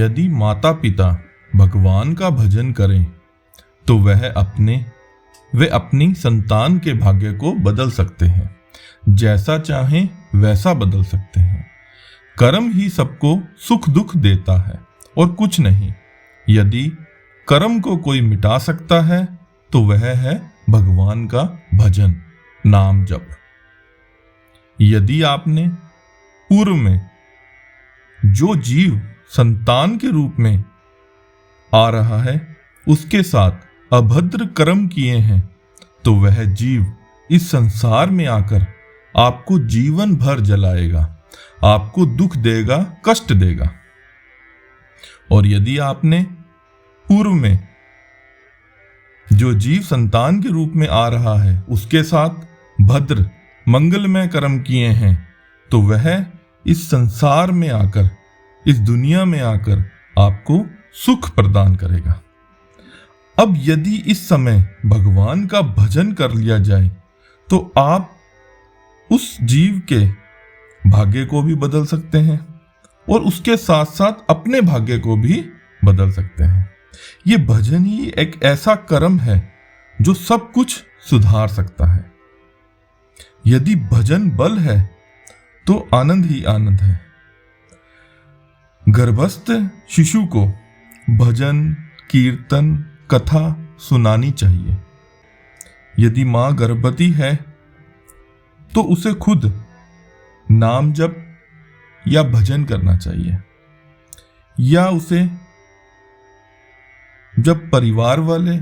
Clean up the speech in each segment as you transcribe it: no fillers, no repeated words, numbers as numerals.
यदि माता पिता भगवान का भजन करें तो वे अपनी संतान के भाग्य को बदल सकते हैं, जैसा चाहें वैसा बदल सकते हैं। कर्म ही सबको सुख दुख देता है और कुछ नहीं। यदि कर्म को कोई मिटा सकता है तो वह है भगवान का भजन, नाम जप। यदि आपने पूर्व में जो जीव संतान के रूप में आ रहा है उसके साथ अभद्र कर्म किए हैं तो वह जीव इस संसार में आकर आपको जीवन भर जलाएगा, आपको दुख देगा, कष्ट देगा। और यदि आपने पूर्व में जो जीव संतान के रूप में आ रहा है उसके साथ भद्र मंगलमय कर्म किए हैं तो वह इस संसार में आकर, इस दुनिया में आकर आपको सुख प्रदान करेगा। अब यदि इस समय भगवान का भजन कर लिया जाए तो आप उस जीव के भाग्य को भी बदल सकते हैं और उसके साथ साथ अपने भाग्य को भी बदल सकते हैं। ये भजन ही एक ऐसा कर्म है जो सब कुछ सुधार सकता है। यदि भजन बल है तो आनंद ही आनंद है। गर्भस्थ शिशु को भजन, कीर्तन, कथा सुनानी चाहिए। यदि मां गर्भवती है तो उसे खुद नाम जप या भजन करना चाहिए, या उसे जब परिवार वाले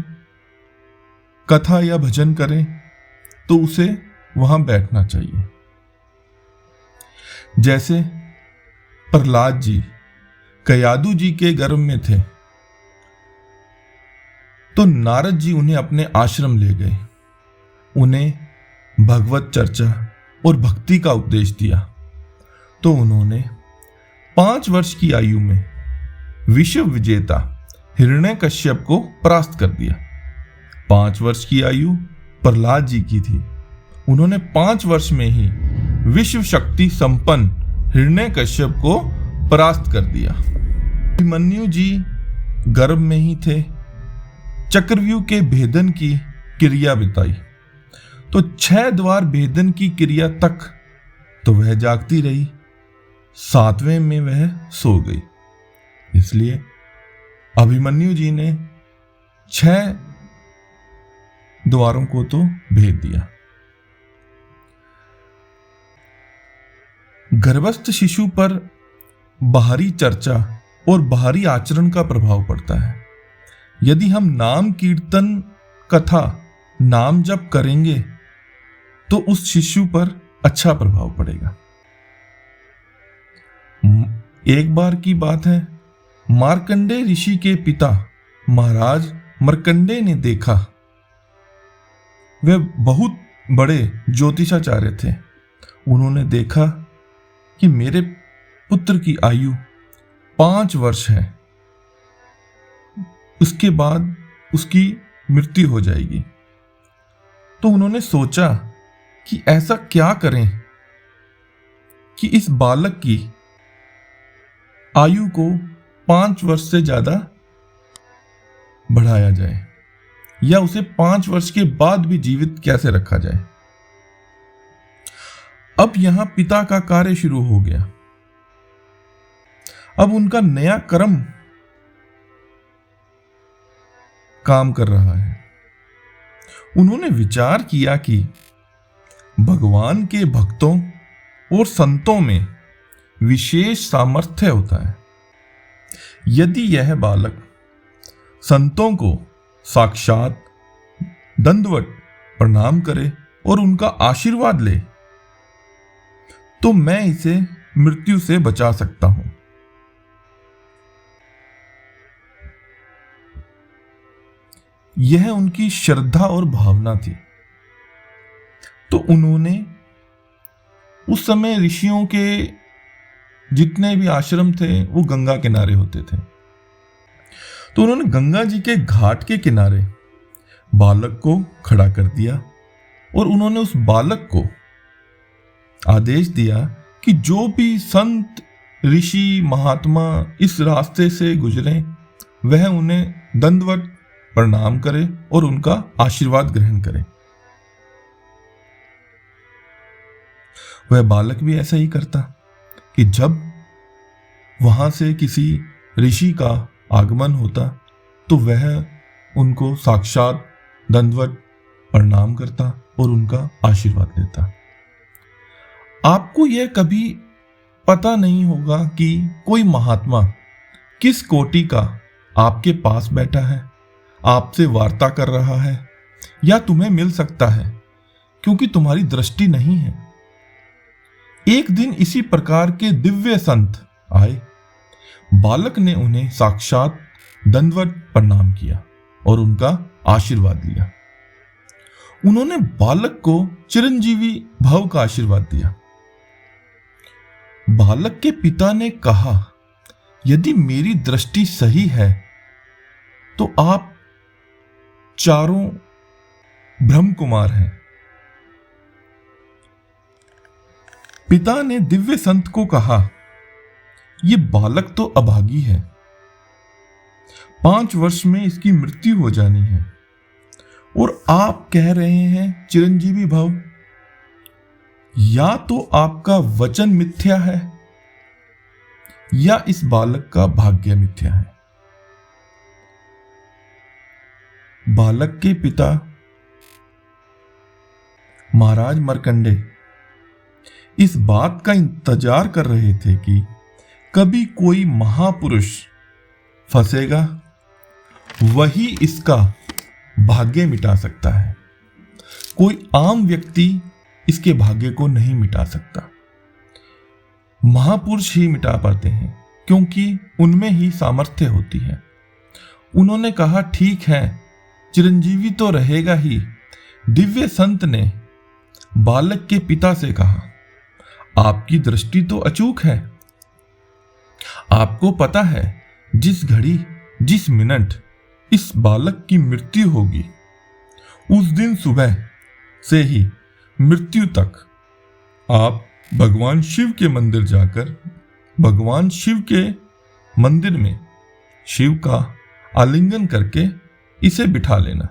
कथा या भजन करें तो उसे वहां बैठना चाहिए। जैसे प्रहलाद जी कयादू जी के गर्भ में थे तो नारद जी उन्हें अपने आश्रम ले गए, उन्हें भगवत चर्चा और भक्ति का उपदेश दिया तो उन्होंने 5 वर्ष की आयु में विश्व विजेता हिरण्यकश्यप को परास्त कर दिया। 5 वर्ष की आयु प्रहलाद जी की थी, उन्होंने 5 वर्ष में ही विश्व शक्ति संपन्न हिरण्यकश्यप को परास्त कर दिया। अभिमन्यु जी गर्भ में ही थे, चक्रव्यूह के भेदन की क्रिया बिताई तो 6 द्वार भेदन की क्रिया तक तो वह जागती रही, 7वें में वह सो गई। इसलिए अभिमन्यु जी ने 6 द्वारों को तो भेद दिया। गर्भस्थ शिशु पर बाहरी चर्चा और बाहरी आचरण का प्रभाव पड़ता है। यदि हम नाम कीर्तन, कथा, नाम जप करेंगे तो उस शिशु पर अच्छा प्रभाव पड़ेगा। एक बार की बात है, मार्कंडेय ऋषि के पिता महाराज मार्कंडेय ने देखा, वे बहुत बड़े ज्योतिषाचार्य थे। उन्होंने देखा कि मेरे पुत्र की आयु 5 वर्ष है, उसके बाद उसकी मृत्यु हो जाएगी। तो उन्होंने सोचा कि ऐसा क्या करें कि इस बालक की आयु को 5 वर्ष से ज्यादा बढ़ाया जाए, या उसे 5 वर्ष के बाद भी जीवित कैसे रखा जाए। अब यहां पिता का कार्य शुरू हो गया। अब उनका नया कर्म काम कर रहा है। उन्होंने विचार किया कि भगवान के भक्तों और संतों में विशेष सामर्थ्य होता है। यदि यह बालक संतों को साक्षात दंडवत प्रणाम करे और उनका आशीर्वाद ले तो मैं इसे मृत्यु से बचा सकता हूं। यह उनकी श्रद्धा और भावना थी। तो उन्होंने उस समय ऋषियों के जितने भी आश्रम थे वो गंगा किनारे होते थे, तो उन्होंने गंगा जी के घाट के किनारे बालक को खड़ा कर दिया और उन्होंने उस बालक को आदेश दिया कि जो भी संत ऋषि महात्मा इस रास्ते से गुजरे वह उन्हें दंडवत प्रणाम करे और उनका आशीर्वाद ग्रहण करे। वह बालक भी ऐसा ही करता कि जब वहां से किसी ऋषि का आगमन होता तो वह उनको साक्षात दंडवत प्रणाम करता और उनका आशीर्वाद लेता। आपको यह कभी पता नहीं होगा कि कोई महात्मा किस कोटि का आपके पास बैठा है, आपसे वार्ता कर रहा है या तुम्हें मिल सकता है, क्योंकि तुम्हारी दृष्टि नहीं है। एक दिन इसी प्रकार के दिव्य संत आए। बालक ने उन्हें साक्षात दंडवत प्रणाम किया और उनका आशीर्वाद लिया। उन्होंने बालक को चिरंजीवी भव का आशीर्वाद दिया। बालक के पिता ने कहा, यदि मेरी दृष्टि सही है तो आप चारों ब्रह्म कुमार हैं। पिता ने दिव्य संत को कहा, यह बालक तो अभागी है, 5 वर्ष में इसकी मृत्यु हो जानी है और आप कह रहे हैं चिरंजीवी भव। या तो आपका वचन मिथ्या है या इस बालक का भाग्य मिथ्या है। बालक के पिता महाराज मार्कंडेय इस बात का इंतजार कर रहे थे कि कभी कोई महापुरुष फंसेगा, वही इसका भाग्य मिटा सकता है। कोई आम व्यक्ति इसके भाग्य को नहीं मिटा सकता। महापुरुष ही मिटा पाते हैं, क्योंकि उनमें ही सामर्थ्य होती है। उन्होंने कहा, ठीक है, चिरंजीवी तो रहेगा ही। दिव्य संत ने बालक के पिता से कहा, आपकी दृष्टि तो अचूक है। आपको पता है जिस घड़ी जिस मिनट इस बालक की मृत्यु होगी, उस दिन सुबह से ही मृत्यु तक आप भगवान शिव के मंदिर जाकर भगवान शिव के मंदिर में शिव का आलिंगन करके इसे बिठा लेना,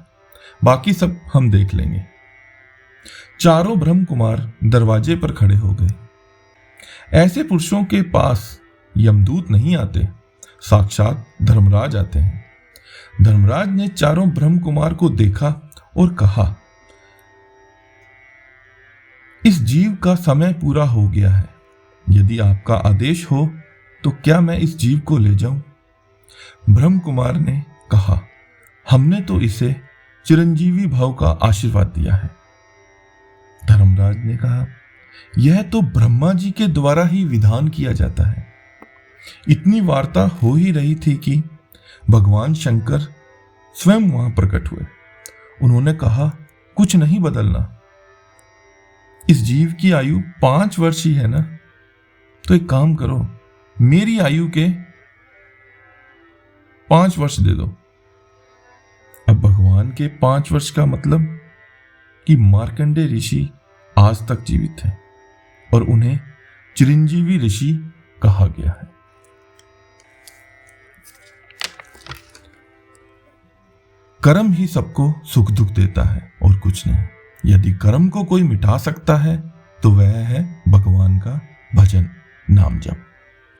बाकी सब हम देख लेंगे। चारों ब्रह्म कुमार दरवाजे पर खड़े हो गए। ऐसे पुरुषों के पास यमदूत नहीं आते, साक्षात धर्मराज आते हैं। धर्मराज ने चारों ब्रह्म कुमार को देखा और कहा, इस जीव का समय पूरा हो गया है। यदि आपका आदेश हो तो क्या मैं इस जीव को ले जाऊं? ब्रह्म कुमार ने कहा, हमने तो इसे चिरंजीवी भव का आशीर्वाद दिया है। धर्मराज ने कहा, यह तो ब्रह्मा जी के द्वारा ही विधान किया जाता है। इतनी वार्ता हो ही रही थी कि भगवान शंकर स्वयं वहां प्रकट हुए। उन्होंने कहा, कुछ नहीं बदलना। इस जीव की आयु 5 वर्ष ही है ना, तो एक काम करो, मेरी आयु के 5 वर्ष दे दो। अब भगवान के 5 वर्ष का मतलब कि मार्कंडेय ऋषि आज तक जीवित हैं और उन्हें चिरंजीवी ऋषि कहा गया है। कर्म ही सबको सुख दुख देता है और कुछ नहीं। यदि कर्म को कोई मिटा सकता है तो वह है भगवान का भजन, नाम जप।